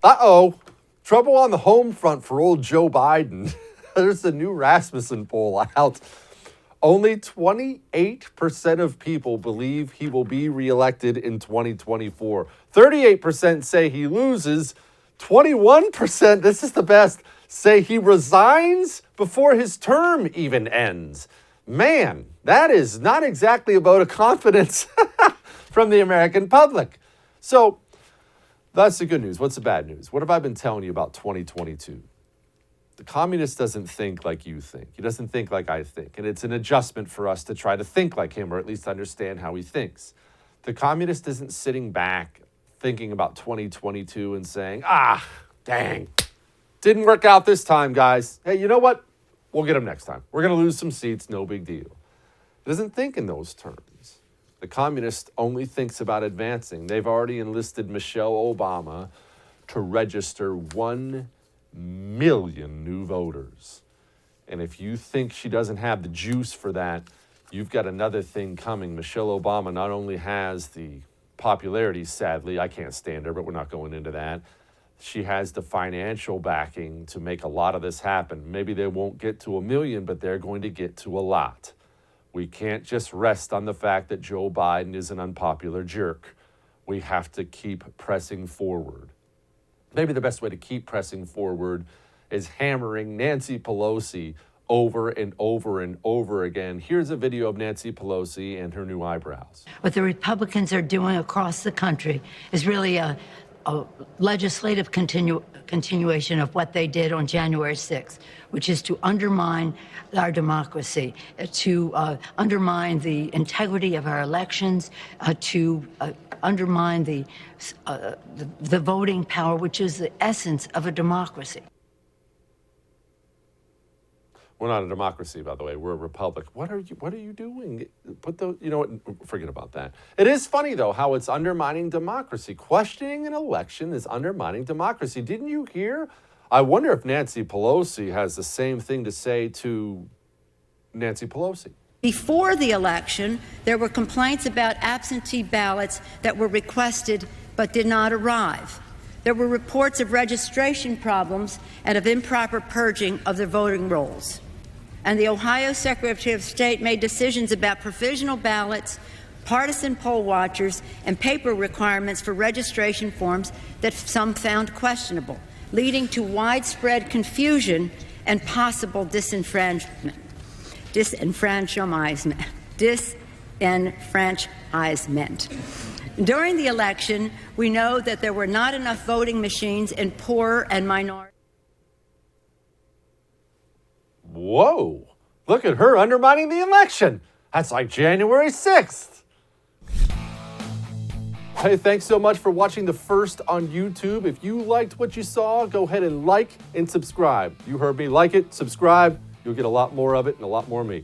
Uh-oh. Trouble on the home front for old Joe Biden. There's a new Rasmussen poll out. Only 28% of people believe he will be reelected in 2024. 38% say he loses. 21%, this is the best, say he resigns before his term even ends. Man, that is not exactly a vote of confidence from the American public. So that's the good news. What's the bad news? What have I been telling you about 2022? The communist doesn't think like you think. He doesn't think like I think. And it's an adjustment for us to try to think like him, or at least understand how he thinks. The communist isn't sitting back thinking about 2022 and saying, dang, didn't work out this time, guys. Hey, you know what? We'll get them next time. We're going to lose some seats, no big deal. He doesn't think in those terms. The communist only thinks about advancing. They've already enlisted Michelle Obama to register 1 million new voters. And if you think she doesn't have the juice for that, you've got another thing coming. Michelle Obama not only has the popularity, sadly, I can't stand her, but we're not going into that. She has the financial backing to make a lot of this happen. Maybe they won't get to 1 million, but they're going to get to a lot. We can't just rest on the fact that Joe Biden is an unpopular jerk. We have to keep pressing forward. Maybe the best way to keep pressing forward is hammering Nancy Pelosi over and over and over again. Here's a video of Nancy Pelosi and her new eyebrows. What the Republicans are doing across the country is really a legislative continuation of what they did on January 6th, which is to undermine our democracy, to undermine the integrity of our elections, to undermine the voting power, which is the essence of a democracy. We're not a democracy, by the way. We're a republic. What are you doing? Forget about that. It is funny, though, how it's undermining democracy. Questioning an election is undermining democracy. Didn't you hear? I wonder if Nancy Pelosi has the same thing to say to Nancy Pelosi. Before the election, there were complaints about absentee ballots that were requested but did not arrive. There were reports of registration problems and of improper purging of the voting rolls. And the Ohio Secretary of State made decisions about provisional ballots, partisan poll watchers, and paper requirements for registration forms that some found questionable, leading to widespread confusion and possible disenfranchisement. During the election, we know that there were not enough voting machines in poor and minority. Whoa, look at her undermining the election. That's like January 6th. Hey, thanks so much for watching The First on YouTube. If you liked what you saw, go ahead and like and subscribe. You heard me. Like it, subscribe. You'll get a lot more of it and a lot more of me.